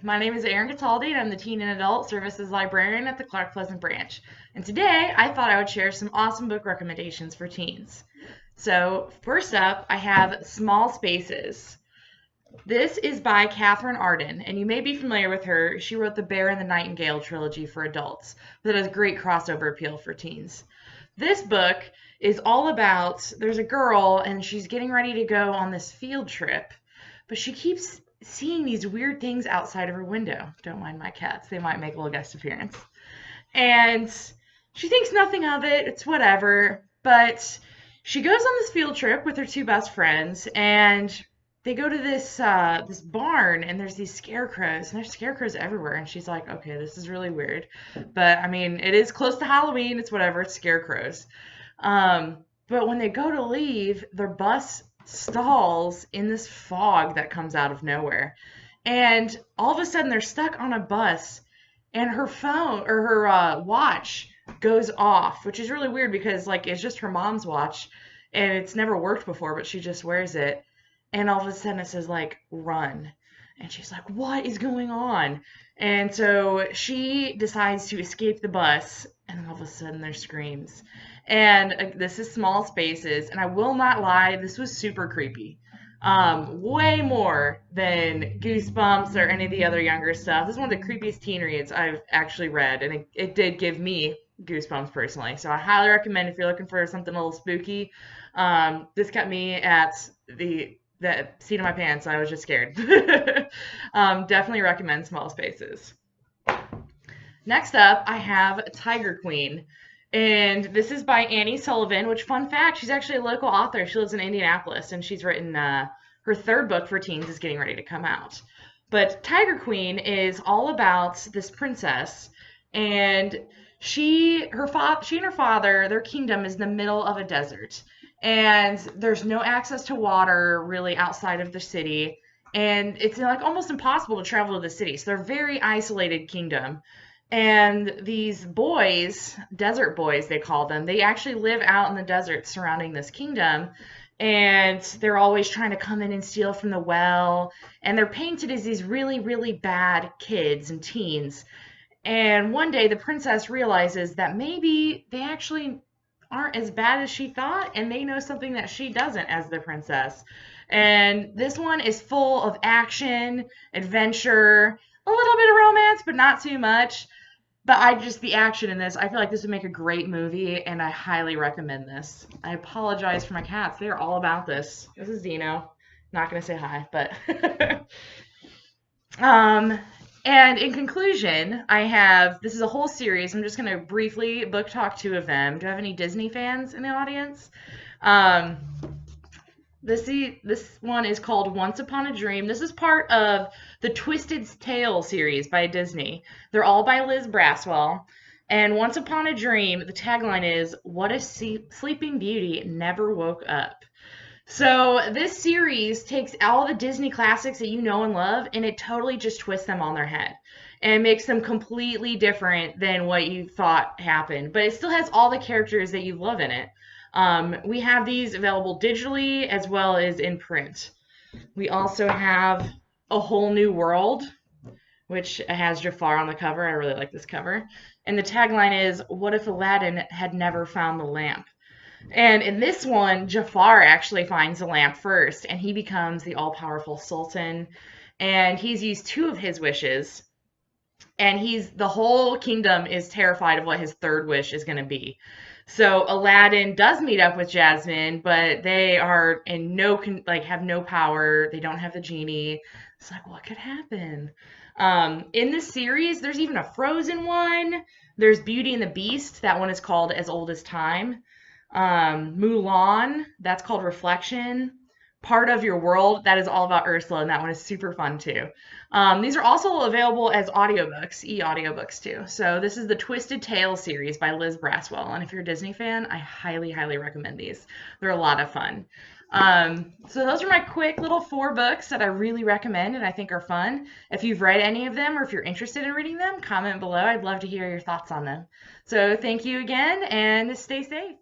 My name is Erin Cataldi, and I'm the Teen and Adult Services Librarian at the Clark Pleasant Branch. And today, I thought I would share some awesome book recommendations for teens. So, first up, I have Small Spaces. This is by Catherine Arden, and you may be familiar with her. She wrote the Bear and the Nightingale trilogy for adults, but it has great crossover appeal for teens. This book is all about there's a girl, and she's getting ready to go on this field trip, but she keeps seeing these weird things outside of her window. Don't mind my cats, they might make a little guest appearance. And she thinks nothing of it, it's whatever, but she goes on this field trip with her two best friends, and they go to this barn, and there's these scarecrows, and there's scarecrows everywhere, and she's like, okay, this is really weird, but I mean, it is close to Halloween, it's whatever, it's scarecrows. But when they go to leave, their bus stalls in this fog that comes out of nowhere. And all of a sudden they're stuck on a bus, and her phone or her watch goes off, which is really weird because like it's just her mom's watch and it's never worked before, but she just wears it. And all of a sudden it says like run. And she's like, what is going on? And so she decides to escape the bus, and all of a sudden there's screams. And this is Small Spaces, and I will not lie, this was super creepy. Way more than Goosebumps or any of the other younger stuff. This is one of the creepiest teen reads I've actually read, and it did give me goosebumps personally. So I highly recommend if you're looking for something a little spooky. This kept me at the seat of my pants. I was just scared. Definitely recommend Small Spaces. Next up, I have Tiger Queen. And this is by Annie Sullivan, which, fun fact, she's actually a local author. She lives in Indianapolis, and she's written her third book for teens is getting ready to come out. But Tiger Queen is all about this princess, and she and her father, their kingdom is in the middle of a desert. And there's no access to water really outside of the city, and it's like almost impossible to travel to the city. So they're a very isolated kingdom. And these boys, desert boys they call them, they actually live out in the desert surrounding this kingdom, and they're always trying to come in and steal from the well, and they're painted as these really, really bad kids and teens. And one day the princess realizes that maybe they actually aren't as bad as she thought, and they know something that she doesn't as the princess. And this one is full of action, adventure, a little bit of romance, but not too much. But the action in this, I feel like this would make a great movie, and I highly recommend this. I apologize for my cats. They are all about this. This is Dino. Not going to say hi, but... And in conclusion, this is a whole series. I'm just going to briefly book talk two of them. Do I have any Disney fans in the audience? This one is called Once Upon a Dream. This is part of the Twisted Tale series by Disney. They're all by Liz Braswell. And Once Upon a Dream, the tagline is, "What if Sleeping Beauty never woke up?" So this series takes all the Disney classics that you know and love, and it totally just twists them on their head and makes them completely different than what you thought happened. But it still has all the characters that you love in it. We have these available digitally as well as in print. We also have A Whole New World, which has Jafar on the cover. I really like this cover. And the tagline is, "What if Aladdin had never found the lamp?" And in this one, Jafar actually finds the lamp first, and he becomes the all-powerful sultan. And he's used two of his wishes, and the whole kingdom is terrified of what his third wish is going to be. So Aladdin does meet up with Jasmine, but they are in have no power. They don't have the genie. It's like, what could happen? In this series, there's even a Frozen one. There's Beauty and the Beast. That one is called As Old as Time. Mulan, that's called Reflection. Part of Your World, that is all about Ursula, and that one is super fun too. These are also available as audiobooks, e-audiobooks too. So this is the Twisted Tale series by Liz Braswell, and if you're a Disney fan, I highly, highly recommend these. They're a lot of fun. So those are my quick little 4 books that I really recommend and I think are fun. If you've read any of them or if you're interested in reading them, comment below. I'd love to hear your thoughts on them. So thank you again, and stay safe.